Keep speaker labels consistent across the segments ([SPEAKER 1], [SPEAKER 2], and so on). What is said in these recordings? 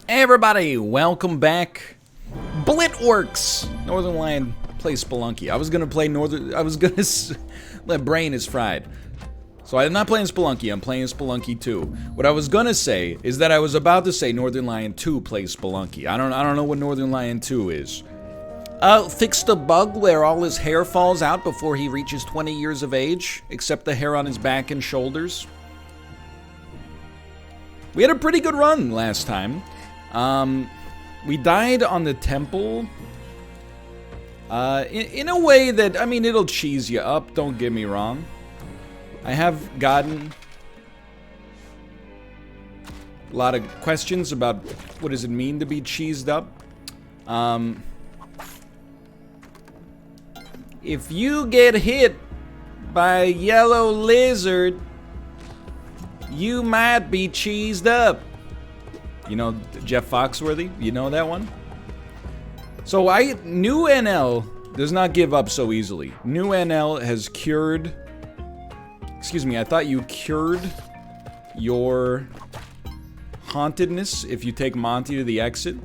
[SPEAKER 1] Hey everybody, welcome back. Blitworks! Northern Lion plays Spelunky. I was gonna play my brain is fried. So I'm not playing Spelunky, I'm playing Spelunky 2. What I was gonna say is that I was about to say Northern Lion 2 plays Spelunky. I don't know what Northern Lion 2 is. Fix the bug where all his hair falls out before he reaches 20 years of age, except the hair on his back and shoulders. We had a pretty good run last time. We died on the temple. In a way that, I mean, it'll cheese you up, don't get me wrong. I have gotten a lot of questions about what does it mean to be cheesed up. If you get hit by a yellow lizard, you might be cheesed up. You know Jeff Foxworthy? You know that one? So New NL does not give up so easily. New NL has cured... Excuse me, I thought you cured your hauntedness if you take Monty to the exit.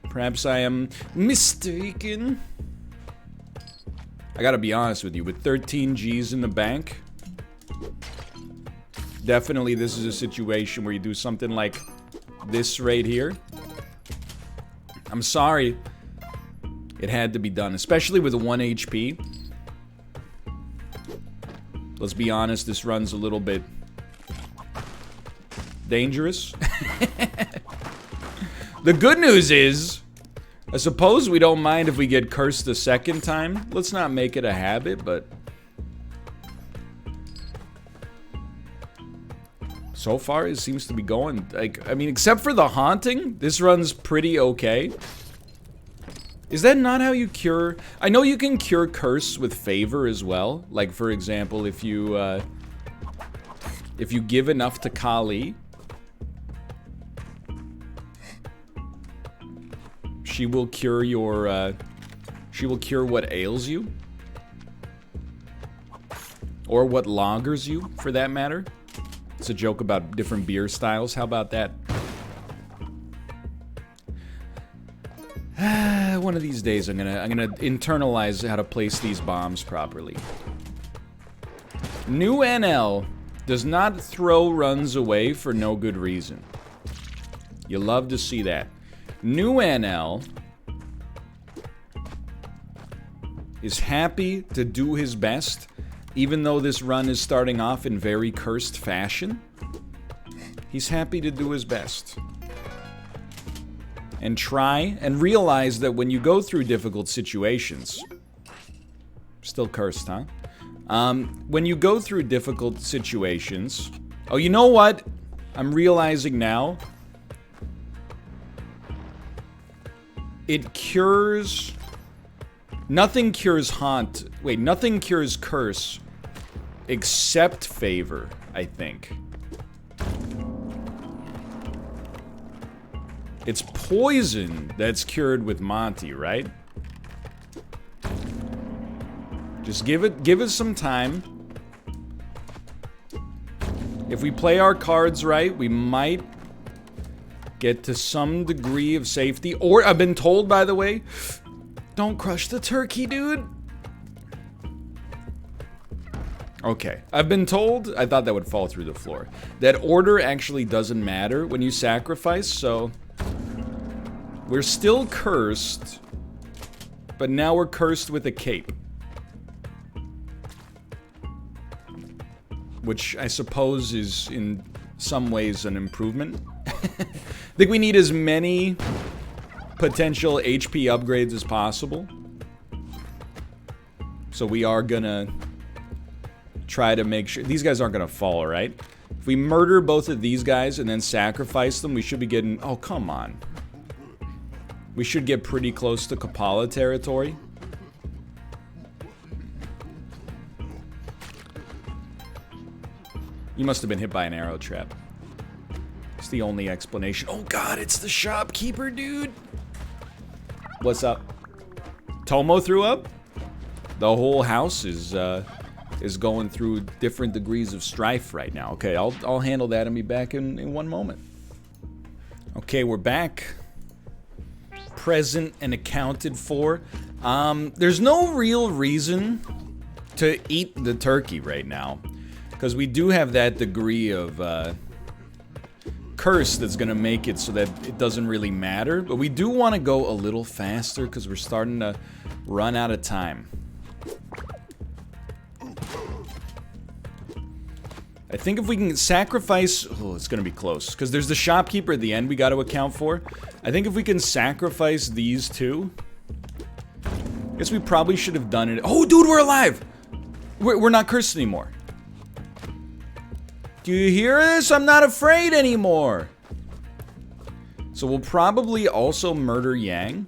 [SPEAKER 1] Perhaps I am mistaken. I gotta be honest with you, with 13 G's in the bank, definitely this is a situation where you do something like this right here. I'm sorry it had to be done, especially with 1 HP. Let's be honest, this run's a little bit dangerous. The good news is, I suppose we don't mind if we get cursed a second time. Let's not make it a habit, but so far it seems to be going, like, I mean, except for the haunting, this run's pretty okay. Is that not how you cure? I know you can cure curse with favor as well. Like, for example, if you give enough to Kali, she will cure your, she will cure what ails you. Or what loggers you, for that matter. It's a joke about different beer styles. How about that? One of these days I'm gonna internalize how to place these bombs properly. New NL does not throw runs away for no good reason. You love to see that. New NL is happy to do his best, even though this run is starting off in very cursed fashion. He's happy to do his best. And try and realize that when you go through difficult situations... Still cursed, huh? When you go through difficult situations... Oh, you know what? I'm realizing now. It cures... Nothing cures haunt... Wait, nothing cures curse except favor, I think. It's poison that's cured with Monty, right? Just give it some time. If we play our cards right, we might get to some degree of safety. Or, I've been told, by the way, don't crush the turkey, dude. Okay, I've been told, I thought that would fall through the floor, that order actually doesn't matter when you sacrifice, so... We're still cursed, but now we're cursed with a cape. Which I suppose is, in some ways, an improvement. I think we need as many potential HP upgrades as possible. So we are gonna try to make sure... These guys aren't gonna fall, right? If we murder both of these guys and then sacrifice them, we should be getting... Oh, come on. We should get pretty close to Kapala territory. You must have been hit by an arrow trap. It's the only explanation. Oh god, it's the shopkeeper, dude! What's up? Tomo threw up? The whole house is going through different degrees of strife right now. Okay, I'll handle that and be back in 1 moment. Okay, we're back. Present and accounted for. There's no real reason to eat the turkey right now, because we do have that degree of curse that's gonna make it so that it doesn't really matter. But we do want to go a little faster because we're starting to run out of time. I think if we can sacrifice... Oh, it's gonna be close. Because there's the shopkeeper at the end we got to account for. I think if we can sacrifice these two... I guess we probably should have done it... Oh, dude, we're alive! We're not cursed anymore. Do you hear this? I'm not afraid anymore. So we'll probably also murder Yang.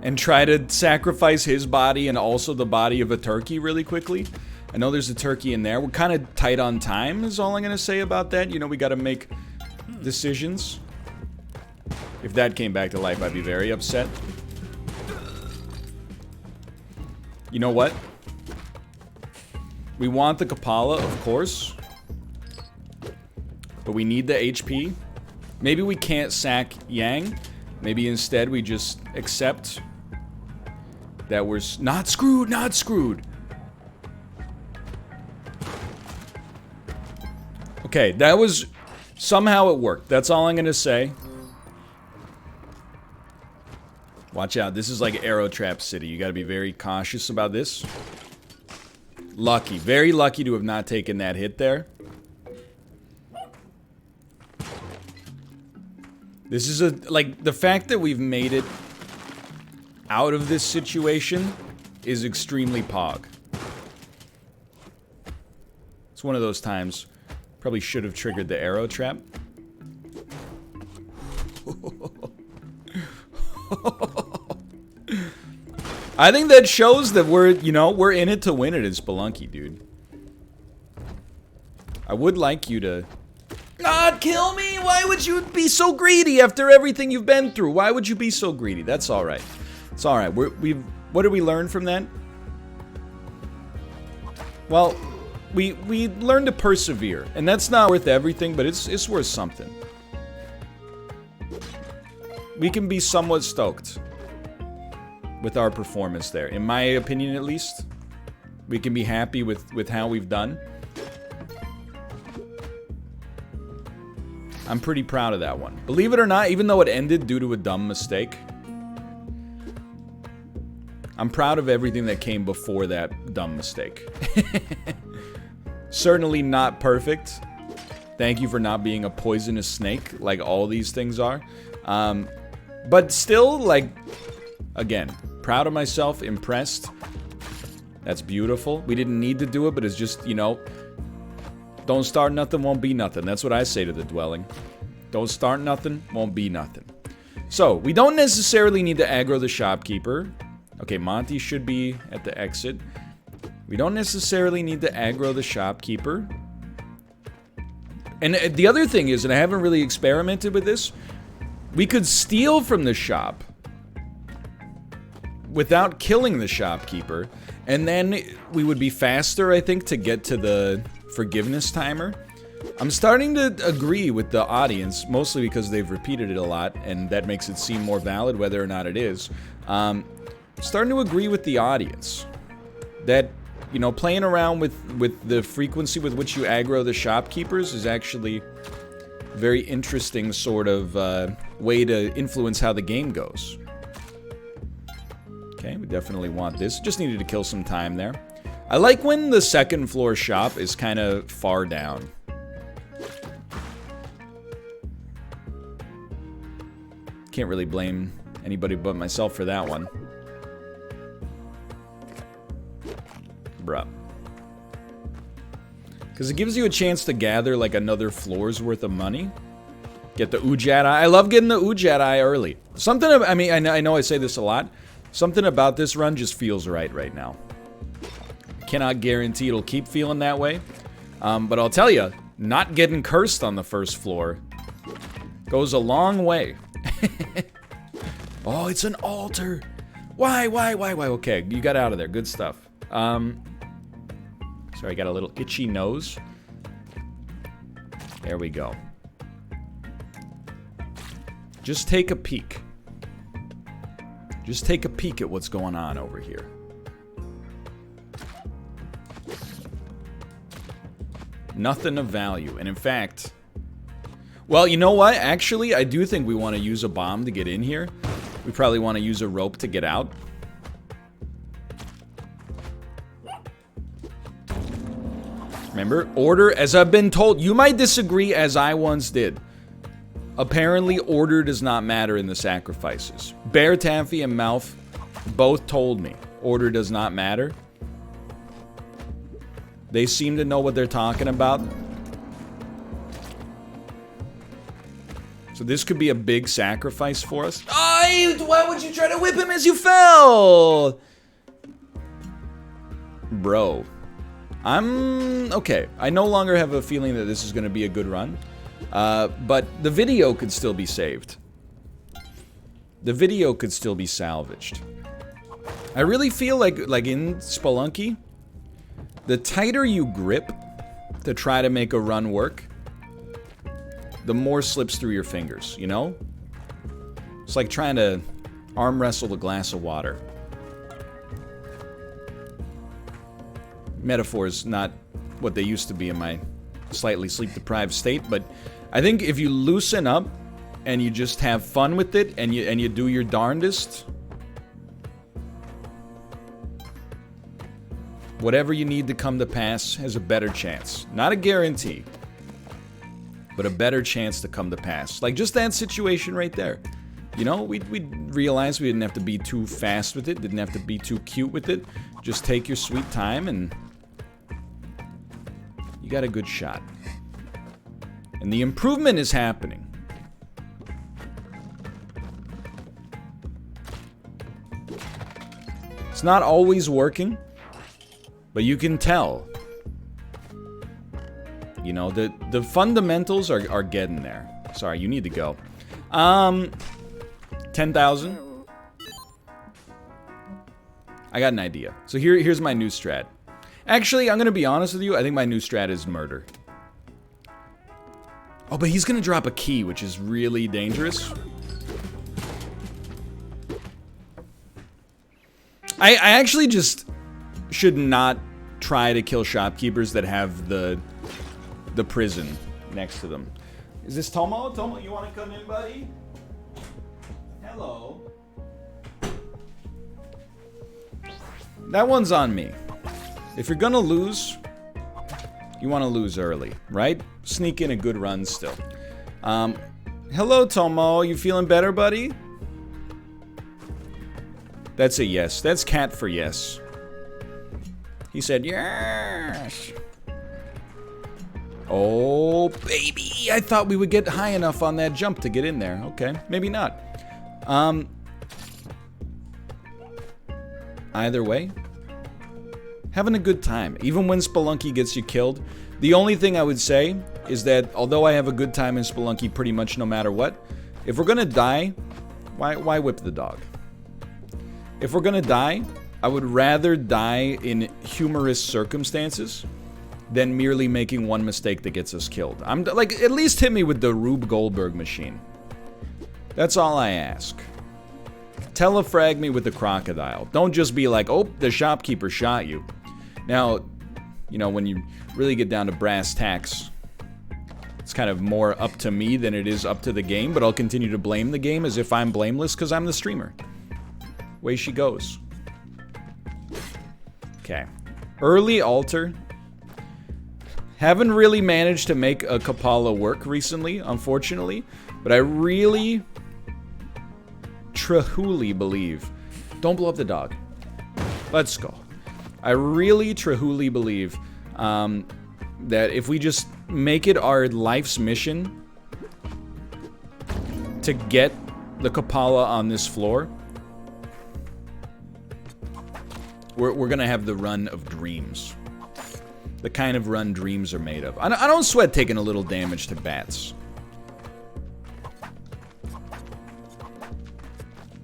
[SPEAKER 1] And try to sacrifice his body and also the body of a turkey really quickly. I know there's a turkey in there. We're kind of tight on time is all I'm going to say about that. You know, we got to make decisions. If that came back to life, I'd be very upset. You know what? We want the Kapala, of course. But we need the HP. Maybe we can't sack Yang. Maybe instead we just accept that we're not screwed, not screwed. Okay, that was... Somehow it worked. That's all I'm gonna say. Watch out. This is like Arrow Trap City. You gotta be very cautious about this. Lucky. Very lucky to have not taken that hit there. This is a... Like, the fact that we've made it out of this situation is extremely pog. It's one of those times... Probably should have triggered the arrow trap. I think that shows that we're, you know, we're in it to win it in Spelunky, dude. I would like you to not kill me. Why would you be so greedy after everything you've been through? Why would you be so greedy? That's all right. It's all right. What did we learn from that? Well, we learned to persevere, and that's not worth everything, but it's worth something. We can be somewhat stoked with our performance there, in my opinion at least. We can be happy with how we've done. I'm pretty proud of that one. Believe it or not, even though it ended due to a dumb mistake, I'm proud of everything that came before that dumb mistake. Certainly not perfect. Thank you for not being a poisonous snake like all these things are. But still, like, again, proud of myself, impressed. That's beautiful. We didn't need to do it, but it's just, you know, don't start nothing, won't be nothing. That's what I say to the dwelling. Don't start nothing, won't be nothing. So, we don't necessarily need to aggro the shopkeeper. Okay, Monty should be at the exit. We don't necessarily need to aggro the shopkeeper. And the other thing is, and I haven't really experimented with this, we could steal from the shop without killing the shopkeeper, and then we would be faster, I think, to get to the forgiveness timer. I'm starting to agree with the audience, mostly because they've repeated it a lot, and that makes it seem more valid, whether or not it is. Starting to agree with the audience that, you know, playing around with the frequency with which you aggro the shopkeepers is actually a very interesting sort of way to influence how the game goes. Okay, we definitely want this. Just needed to kill some time there. I like when the second floor shop is kind of far down. Can't really blame anybody but myself for that one. Bruh. Because it gives you a chance to gather like another floor's worth of money. Get the Ujat Eye. I love getting the Ujat Eye early. Something, I mean, I know I say this a lot. Something about this run just feels right now. Cannot guarantee it'll keep feeling that way. But I'll tell you, not getting cursed on the first floor goes a long way. Oh, it's an altar. Why? Okay, you got out of there. Good stuff. Sorry, I got a little itchy nose. There we go. Just take a peek. Just take a peek at what's going on over here. Nothing of value. And in fact... Well, you know what? Actually, I do think we want to use a bomb to get in here. We probably want to use a rope to get out. Remember, order, as I've been told, you might disagree as I once did. Apparently, order does not matter in the sacrifices. Bear, Taffy, and Mouth both told me order does not matter. They seem to know what they're talking about. So this could be a big sacrifice for us. Why would you try to whip him as you fell? Bro. Okay. I no longer have a feeling that this is going to be a good run. But the video could still be saved. The video could still be salvaged. I really feel like in Spelunky, the tighter you grip to try to make a run work, the more slips through your fingers, you know? It's like trying to arm wrestle a glass of water. Metaphors not what they used to be in my slightly sleep-deprived state, but I think if you loosen up and you just have fun with it and you do your darndest, whatever you need to come to pass has a better chance. Not a guarantee, but a better chance to come to pass. Like just that situation right there. You know, we realized we didn't have to be too fast with it, didn't have to be too cute with it. Just take your sweet time and you got a good shot. And the improvement is happening. It's not always working, but you can tell. You know, the fundamentals are getting there. Sorry, you need to go. 10,000. I got an idea. So here's my new strat. Actually, I'm gonna be honest with you. I think my new strat is murder. Oh, but he's gonna drop a key, which is really dangerous. I actually just should not try to kill shopkeepers that have the prison next to them. Is this Tomo? Tomo, you want to come in, buddy? Hello. That one's on me. If you're gonna lose, you want to lose early, right? Sneak in a good run still. Hello, Tomo. You feeling better, buddy? That's a yes. That's cat for yes. He said yes. Oh, baby. I thought we would get high enough on that jump to get in there. Okay, maybe not. Either way, having a good time. Even when Spelunky gets you killed, the only thing I would say is that although I have a good time in Spelunky pretty much no matter what, if we're gonna die, why whip the dog? If we're gonna die, I would rather die in humorous circumstances than merely making one mistake that gets us killed. I'm like, at least hit me with the Rube Goldberg machine. That's all I ask. Telefrag me with the crocodile. Don't just be like, oh, the shopkeeper shot you. Now, you know, when you really get down to brass tacks, it's kind of more up to me than it is up to the game, but I'll continue to blame the game as if I'm blameless because I'm the streamer. Way she goes. Okay. Early altar. Haven't really managed to make a Kapala work recently, unfortunately, but I really truly believe. Don't blow up the dog. Let's go. I really truly believe that if we just make it our life's mission to get the Kapala on this floor, we're gonna have the run of dreams. The kind of run dreams are made of. I don't sweat taking a little damage to bats.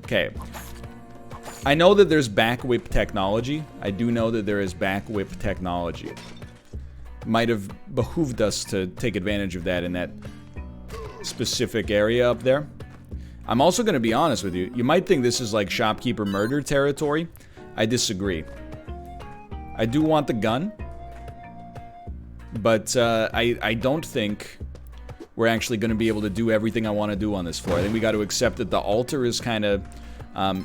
[SPEAKER 1] Okay. I know that there's back whip technology. I do know that there is back whip technology. Might have behooved us to take advantage of that in that specific area up there. I'm also going to be honest with you. You might think this is like shopkeeper murder territory. I disagree. I do want the gun. But I don't think we're actually going to be able to do everything I want to do on this floor. I think we got to accept that the altar is kind of...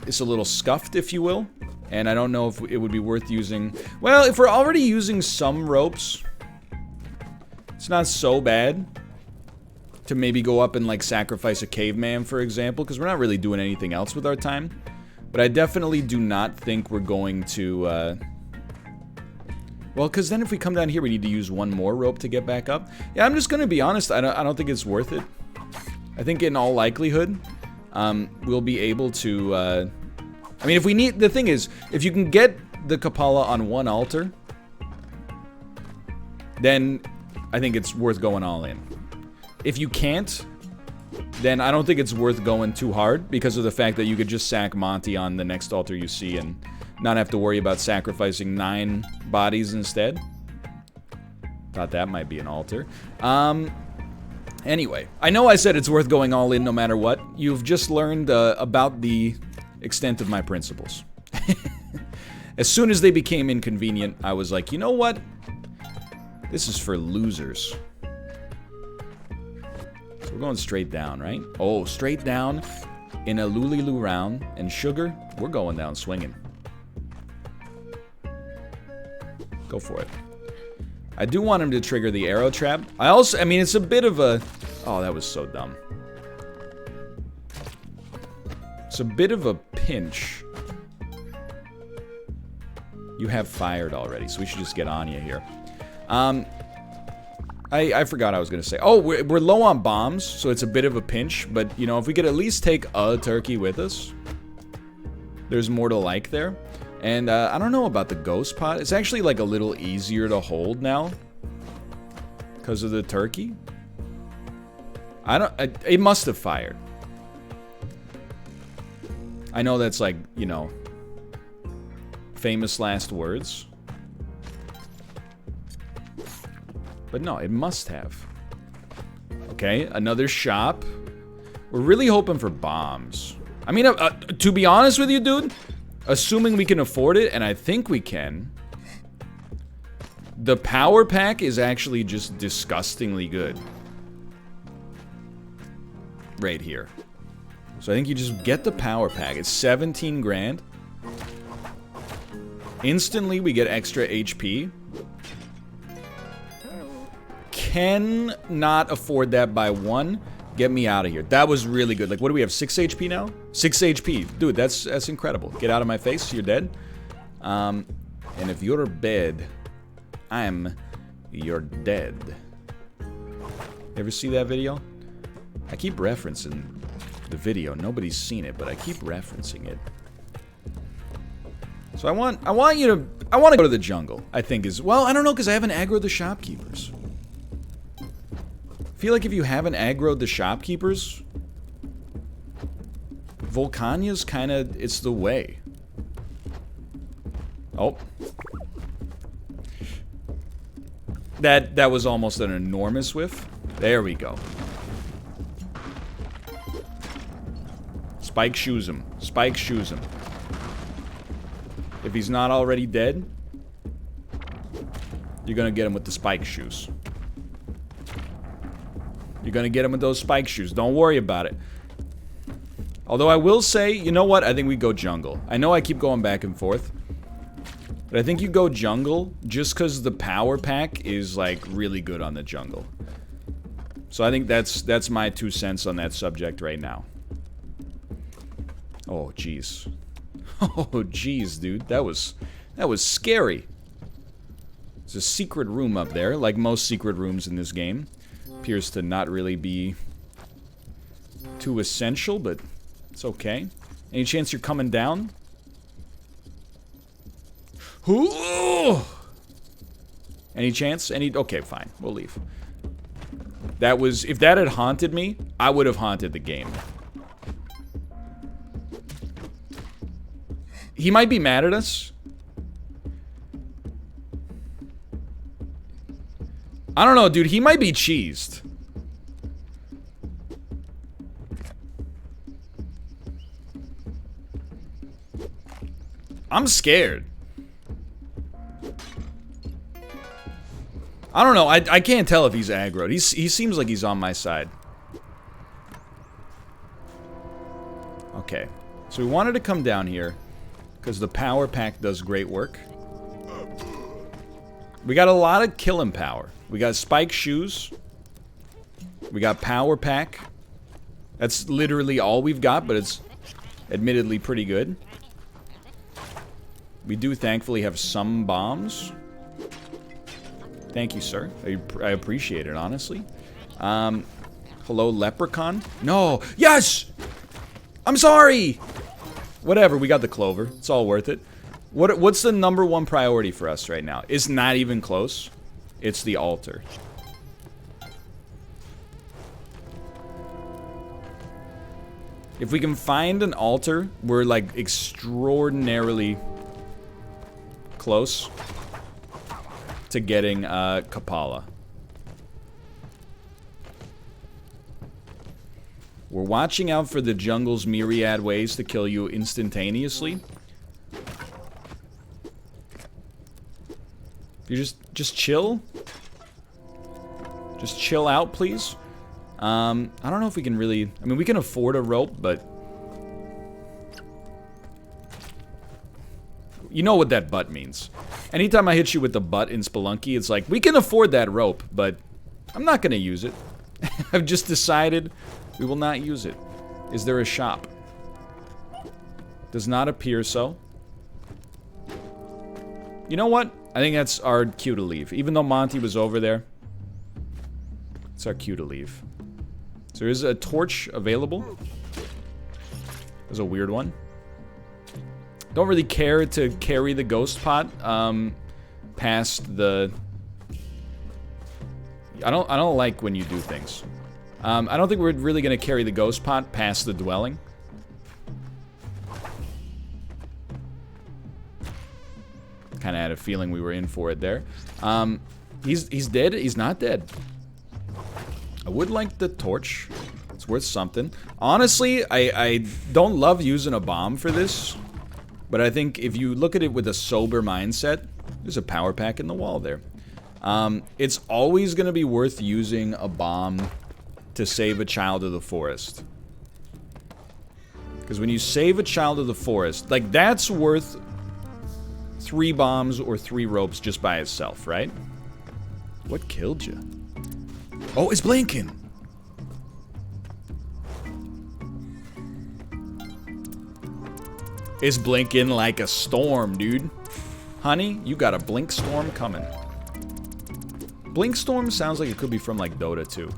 [SPEAKER 1] it's a little scuffed, if you will. And I don't know if it would be worth using... Well, if we're already using some ropes... It's not so bad to maybe go up and, like, sacrifice a caveman, for example, because we're not really doing anything else with our time. But I definitely do not think we're going to, well, because then if we come down here, we need to use one more rope to get back up. Yeah, I'm just going to be honest. I don't think it's worth it. I think in all likelihood, we'll be able to, I mean, if we need... The thing is, if you can get the Kapala on one altar, then I think it's worth going all in. If you can't, then I don't think it's worth going too hard because of the fact that you could just sack Monty on the next altar you see and not have to worry about sacrificing 9 bodies instead. Thought that might be an altar. Anyway, I know I said it's worth going all in no matter what. You've just learned about the extent of my principles. As soon as they became inconvenient, I was like, you know what? This is for losers. So we're going straight down, right? Oh, straight down in a Luliloo round. And sugar, we're going down swinging. Go for it. I do want him to trigger the arrow trap. I mean, it's a bit of a... Oh, that was so dumb. It's a bit of a pinch. You have fired already, so we should just get on you here. I forgot I was going to say. Oh, we're low on bombs, so it's a bit of a pinch. But, you know, if we could at least take a turkey with us, there's more to like there. And I don't know about the ghost pot. It's actually, like, a little easier to hold now because of the turkey. It must have fired. I know that's, like, you know, famous last words. But no, it must have. Okay, another shop. We're really hoping for bombs. I mean, to be honest with you, dude, assuming we can afford it, and I think we can, the power pack is actually just disgustingly good. Right here. So I think you just get the power pack. It's 17 grand. Instantly, we get extra HP. Cannot afford that by 1. Get me out of here. That was really good. Like, what do we have? 6 HP now? 6 HP. Dude, that's incredible. Get out of my face. You're dead. And if you're dead, you're dead. Ever see that video? I keep referencing the video. Nobody's seen it, but I keep referencing it. So I want to go to the jungle, I think is... Well, I don't know, because I haven't aggroed the shopkeepers. I feel like if you haven't aggroed the shopkeepers, Volcania's kind of... It's the way. Oh. That was almost an enormous whiff. There we go. Spike shoes him. Spike shoes him. If he's not already dead, you're gonna get him with the spike shoes. You're gonna get him with those spike shoes. Don't worry about it. Although I will say, you know what? I think we go jungle. I know I keep going back and forth, but I think you go jungle just because the power pack is, like, really good on the jungle. So I think that's my 2 cents on that subject right now. Oh, jeez. Oh, jeez, dude. That was scary. There's a secret room up there, like most secret rooms in this game. Appears to not really be too essential, but it's okay. Any chance you're coming down? Ooh! Any chance? Okay, fine. We'll leave. That was... If that had haunted me, I would have haunted the game. He might be mad at us. I don't know, dude. He might be cheesed. I'm scared. I don't know. I can't tell if he's aggroed. He seems like he's on my side. Okay. So we wanted to come down here because the power pack does great work. We got a lot of killing power. We got spike shoes. We got power pack. That's literally all we've got, but it's admittedly pretty good. We do thankfully have some bombs. Thank you, sir. I appreciate it, honestly. Hello, leprechaun? No! Yes! I'm sorry! Whatever, we got the clover. It's all worth it. What's the #1 priority for us right now? It's not even close. It's the altar. If we can find an altar, we're like extraordinarily close to getting Kapala. We're watching out for the jungle's myriad ways to kill you instantaneously. You just chill. Just chill out, please. I don't know if we can really... I mean, we can afford a rope, but... You know what that butt means. Anytime I hit you with the butt in Spelunky, it's like, we can afford that rope, but I'm not going to use it. I've just decided we will not use it. Is there a shop? Does not appear so. You know what? I think that's our cue to leave. Even though Monty was over there, it's our cue to leave. So there is a torch available. There's a weird one. Don't really care to carry the ghost pot past the... I don't like when you do things. I don't think we're really gonna carry the ghost pot past the dwelling. Kind of had a feeling we were in for it there. He's dead. He's not dead. I would like the torch. It's worth something. Honestly, I don't love using a bomb for this. But I think if you look at it with a sober mindset, there's a power pack in the wall there. It's always going to be worth using a bomb to save a child of the forest. Because when you save a child of the forest, like, that's worth 3 bombs or 3 ropes just by itself, right? What killed you? Oh, it's blinking! It's blinking like a storm, dude. Honey, you got a blink storm coming. Blink storm sounds like it could be from, like, Dota 2.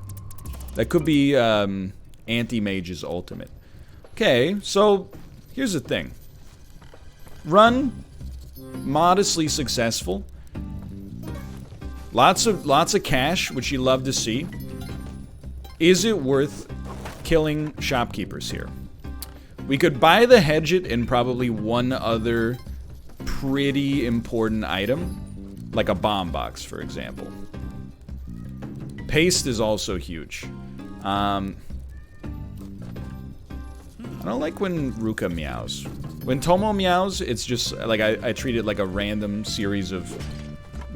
[SPEAKER 1] That could be, Anti-Mage's ultimate. Okay, so, here's the thing. Run, modestly successful. Lots of cash, which you love to see. Is it worth killing shopkeepers here? We could buy the Hedget and probably one other pretty important item, like a bomb box, for example. Paste is also huge. I don't like when Ruka meows. When Tomo meows, it's just like I treat it like a random series of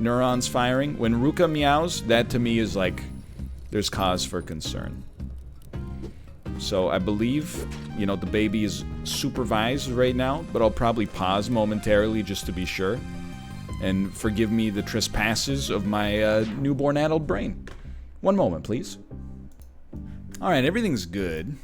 [SPEAKER 1] neurons firing. When Ruka meows, that to me is like there's cause for concern. So I believe, you know, the baby is supervised right now, but I'll probably pause momentarily just to be sure. And forgive me the trespasses of my newborn adult brain. One moment, please. Alright, everything's good.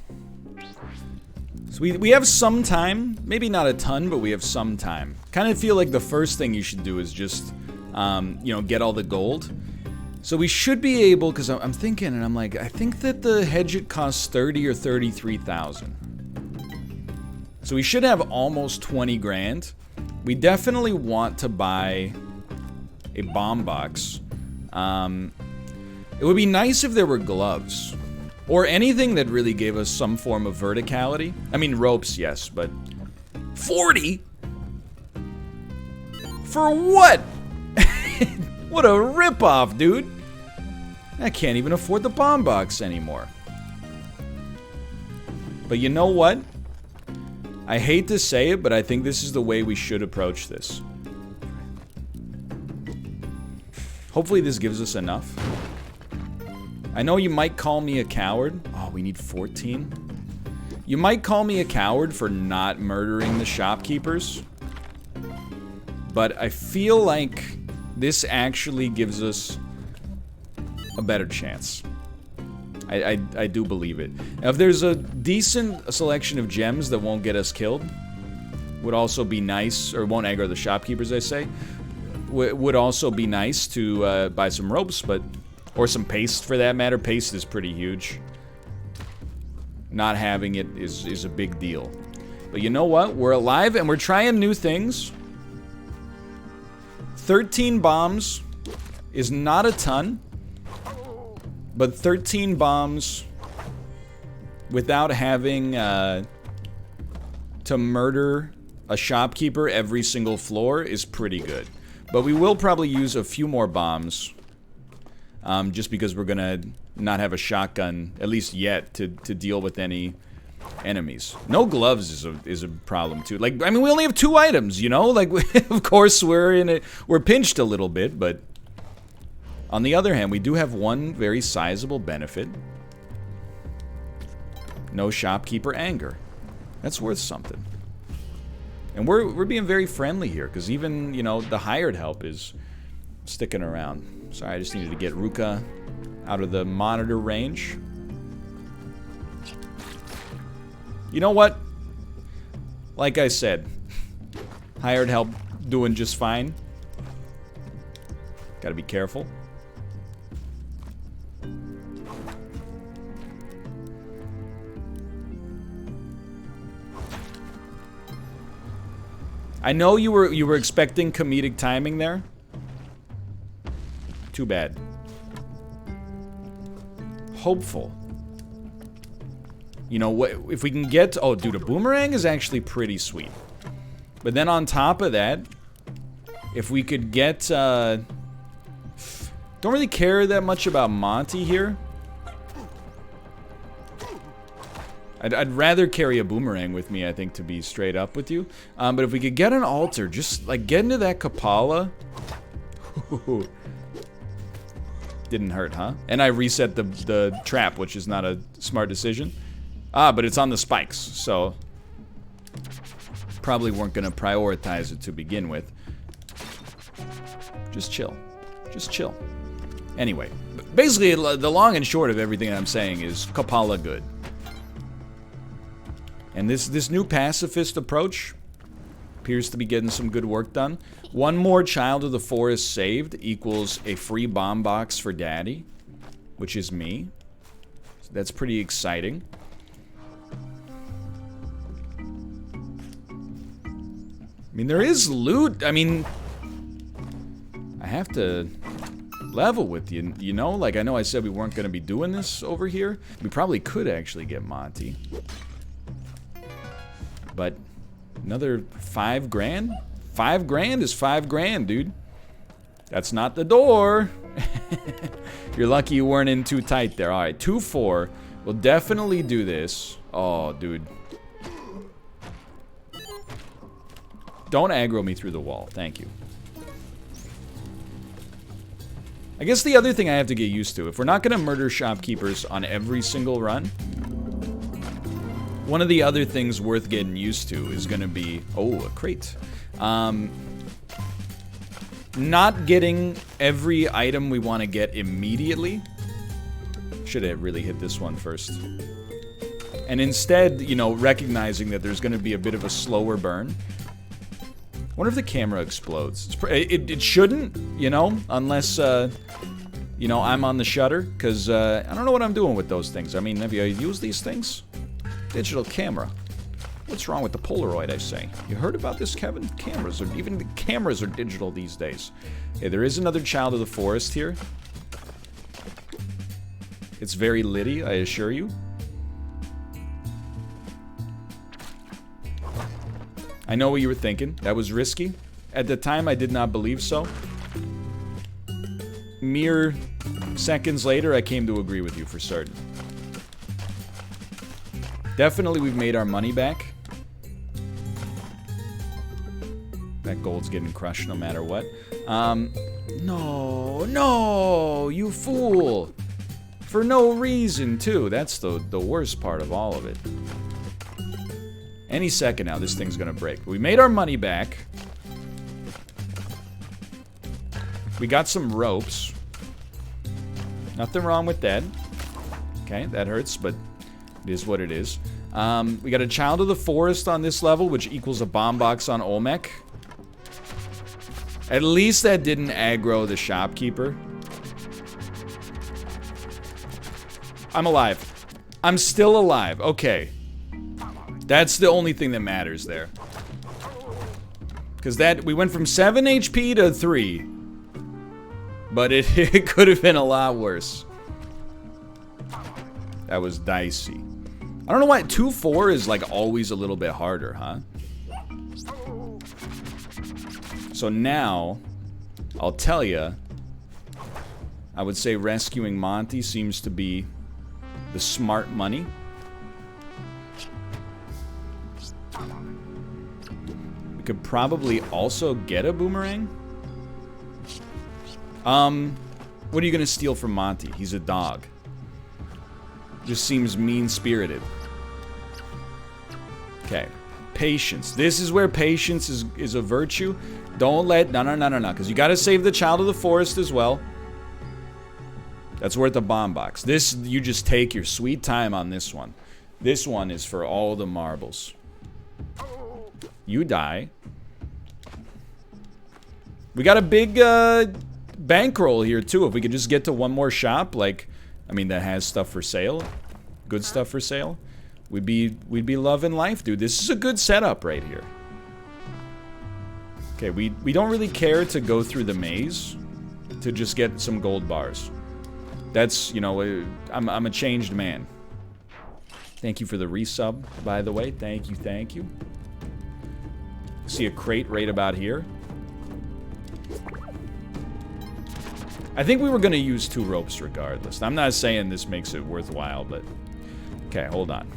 [SPEAKER 1] So we have some time. Maybe not a ton, but we have some time. Kind of feel like the first thing you should do is just, you know, get all the gold. So we should be able, because I'm thinking, and I'm like, I think that the Hedget costs 30 or 33,000. So we should have almost 20 grand. We definitely want to buy a bomb box. It would be nice if there were gloves. Or anything that really gave us some form of verticality. I mean, ropes, yes, but... 40? For what? What a ripoff, dude. I can't even afford the bomb box anymore. But you know what? I hate to say it, but I think this is the way we should approach this. Hopefully this gives us enough. I know you might call me a coward. Oh, we need 14. You might call me a coward for not murdering the shopkeepers. But I feel like this actually gives us a better chance. I do believe it. Now, if there's a decent selection of gems that won't get us killed, would also be nice, or won't aggro the shopkeepers, I say, would also be nice to buy some ropes, but, or some paste for that matter. Paste is pretty huge. Not having it is a big deal. But you know what? We're alive and we're trying new things. 13 bombs is not a ton. But 13 bombs without having to murder a shopkeeper every single floor is pretty good. But we will probably use a few more bombs. Just because we're gonna not have a shotgun, at least yet, to deal with any enemies. No gloves is a problem too. Like, I mean, we only have 2 items, you know? Like, of course we're pinched a little bit, but on the other hand, we do have one very sizable benefit. No shopkeeper anger. That's worth something. And we're being very friendly here, because even, you know, the hired help is sticking around. Sorry, I just needed to get Ruka out of the monitor range. You know what? Like I said, hired help doing just fine. Gotta be careful. I know you were expecting comedic timing there. Too bad. Hopeful. You know what? If we can get, oh, dude, a boomerang is actually pretty sweet. But then on top of that, if we could get, don't really care that much about Monty here. I'd rather carry a boomerang with me, I think, to be straight up with you. But if we could get an altar, just like get into that Kapala. Didn't hurt, huh? And I reset the trap, which is not a smart decision. Ah, but it's on the spikes, so probably weren't gonna prioritize it to begin with. Just chill. Just chill. Anyway, basically, the long and short of everything I'm saying is Kapala good. And this new pacifist approach appears to be getting some good work done. One more child of the forest saved equals a free bomb box for daddy, which is me. So that's pretty exciting. I mean, there is loot. I mean, I have to level with you, you know? Like, I know I said we weren't going to be doing this over here. We probably could actually get Monty. But another 5 grand? 5 grand is 5 grand, dude. That's not the door. You're lucky you weren't in too tight there. All right, 2-4. We'll definitely do this. Oh, dude. Don't aggro me through the wall. Thank you. I guess the other thing I have to get used to, if we're not going to murder shopkeepers on every single run, one of the other things worth getting used to is going to be... Oh, a crate. Not getting every item we want to get immediately. Should have really hit this one first. And instead, you know, recognizing that there's going to be a bit of a slower burn. I wonder if the camera explodes. It shouldn't, you know, unless, you know, I'm on the shutter. Because I don't know what I'm doing with those things. I mean, have you used these things? Digital camera. What's wrong with the Polaroid, I say? You heard about this, Kevin? Cameras are, even the cameras are digital these days. Okay, there is another child of the forest here. It's very litty, I assure you. I know what you were thinking. That was risky. At the time, I did not believe so. Mere seconds later, I came to agree with you for certain. Definitely, we've made our money back. That gold's getting crushed no matter what. No, you fool. For no reason, too. That's the worst part of all of it. Any second now, this thing's gonna break. We made our money back. We got some ropes. Nothing wrong with that. Okay, that hurts, but it is what it is. We got a Child of the Forest on this level, which equals a bomb box on Olmec. At least that didn't aggro the shopkeeper. I'm alive. I'm still alive. Okay. That's the only thing that matters there. Because we went from 7 HP to 3. But it could have been a lot worse. That was dicey. I don't know why 2-4 is like always a little bit harder, huh? So now, I'll tell you, I would say rescuing Monty seems to be the smart money. We could probably also get a boomerang. What are you gonna steal from Monty? He's a dog. Just seems mean-spirited. Okay. Patience. This is where patience is a virtue. Don't let... No, because you gotta save the Child of the Forest as well. That's worth a bomb box. This, you just take your sweet time on this one. This one is for all the marbles. You die. We got a big, bankroll here, too. If we could just get to one more shop, like... I mean, that has stuff for sale. Good stuff for sale. We'd be loving life, dude. This is a good setup right here. Okay, we don't really care to go through the maze to just get some gold bars. That's, you know, I'm a changed man. Thank you for the resub, by the way. Thank you, thank you. See a crate right about here. I think we were going to use 2 ropes regardless. I'm not saying this makes it worthwhile, but... Okay, hold on.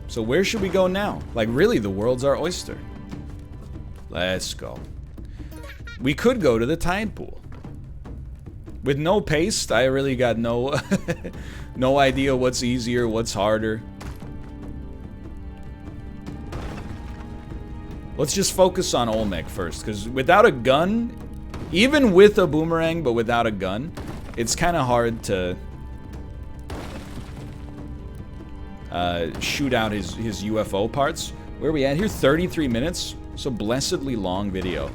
[SPEAKER 1] So where should we go now? Like, really, the world's our oyster. Let's go. We could go to the tide pool. With no paste, I really got no... no idea what's easier, what's harder. Let's just focus on Olmec first, because without a gun... Even with a boomerang, but without a gun, it's kind of hard to shoot out his UFO parts. Where are we at here? 33 minutes? So blessedly long video.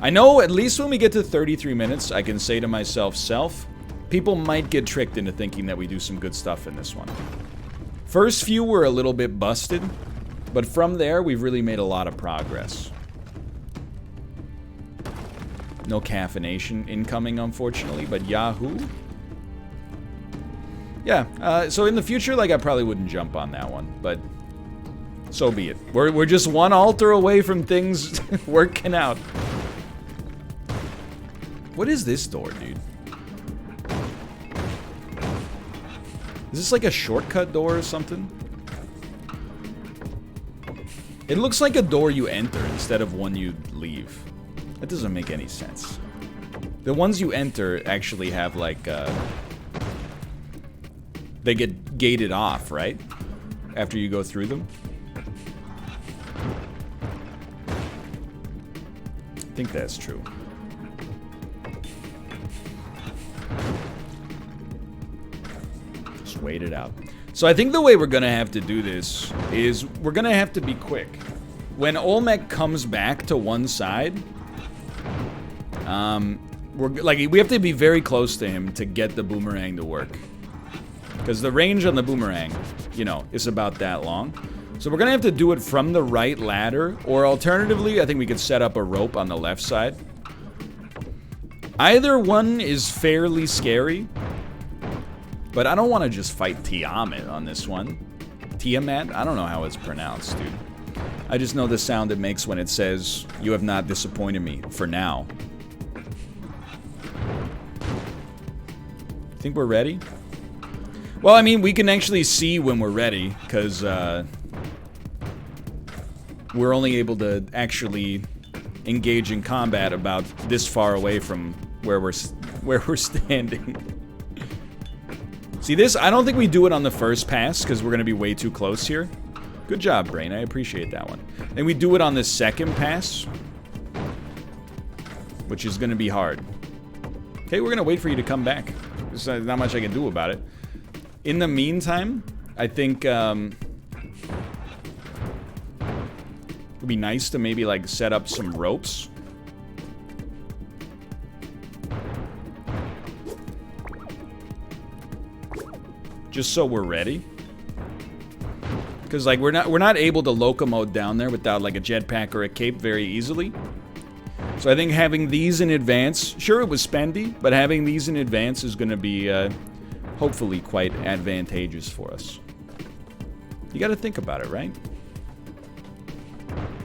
[SPEAKER 1] I know at least when we get to 33 minutes, I can say to myself, people might get tricked into thinking that we do some good stuff in this one. First few were a little bit busted, but from there, we've really made a lot of progress. No caffeination incoming, unfortunately, but Yahoo. Yeah, so in the future, like, I probably wouldn't jump on that one, but so be it. We're just one altar away from things working out. What is this door, dude? Is this like a shortcut door or something? It looks like a door you enter instead of one you leave. That doesn't make any sense. The ones you enter actually have, like, they get gated off, right? After you go through them. I think that's true. Just wait it out. So I think the way we're gonna have to do this is we're gonna have to be quick. When Olmec comes back to one side... we have to be very close to him to get the boomerang to work. Because the range on the boomerang, you know, is about that long. So we're gonna have to do it from the right ladder, or alternatively, I think we could set up a rope on the left side. Either one is fairly scary, but I don't want to just fight Tiamat on this one. Tiamat? I don't know how it's pronounced, dude. I just know the sound it makes when it says, "You have not disappointed me, for now." Think we're ready? Well, I mean, we can actually see when we're ready, because, we're only able to actually engage in combat about this far away from where we're standing. See this? I don't think we do it on the first pass because we're gonna be way too close here. Good job, Brain. I appreciate that one. And we do it on the second pass, which is gonna be hard. Okay, we're gonna wait for you to come back. There's not much I can do about it. In the meantime, I think it'd be nice to maybe like set up some ropes. Just so we're ready. Because like we're not able to locomote down there without like a jetpack or a cape very easily. So I think having these in advance, sure it was spendy, but having these in advance is going to be hopefully quite advantageous for us. You got to think about it, right?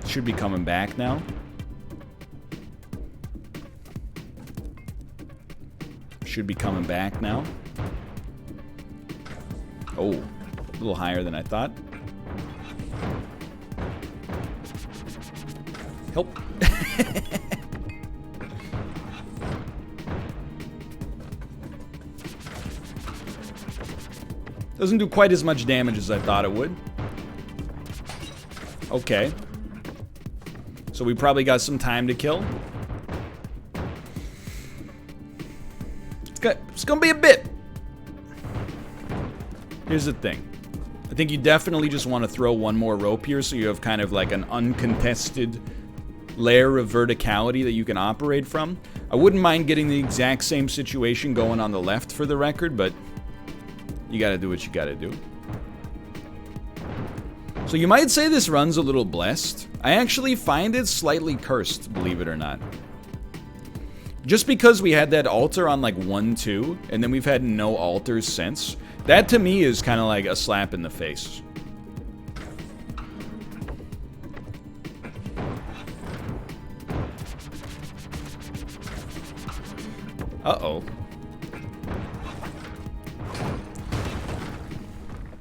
[SPEAKER 1] Should be coming back now. Should be coming back now. Oh, a little higher than I thought. Help. Doesn't do quite as much damage as I thought it would. Okay. So we probably got some time to kill. It's gonna be a bit. Here's the thing. I think you definitely just want to throw one more rope here so you have kind of like an uncontested layer of verticality that you can operate from. I wouldn't mind getting the exact same situation going on the left for the record, but you gotta do what you gotta do. So you might say this run's a little blessed. I actually find it slightly cursed, believe it or not. Just because we had that altar on like 1-2, and then we've had no altars since, that to me is kind of like a slap in the face. Uh-oh.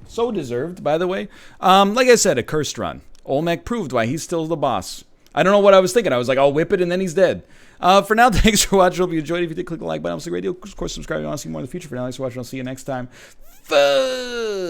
[SPEAKER 1] So deserved, by the way. Like I said, a cursed run. Olmec proved why he's still the boss. I don't know what I was thinking. I was like, I'll whip it and then he's dead. For now, thanks for watching. Hope you enjoyed. If you did, click the like button. It's a great deal. Of course, subscribe if you want to see more in the future. For now, thanks for watching. I'll see you next time.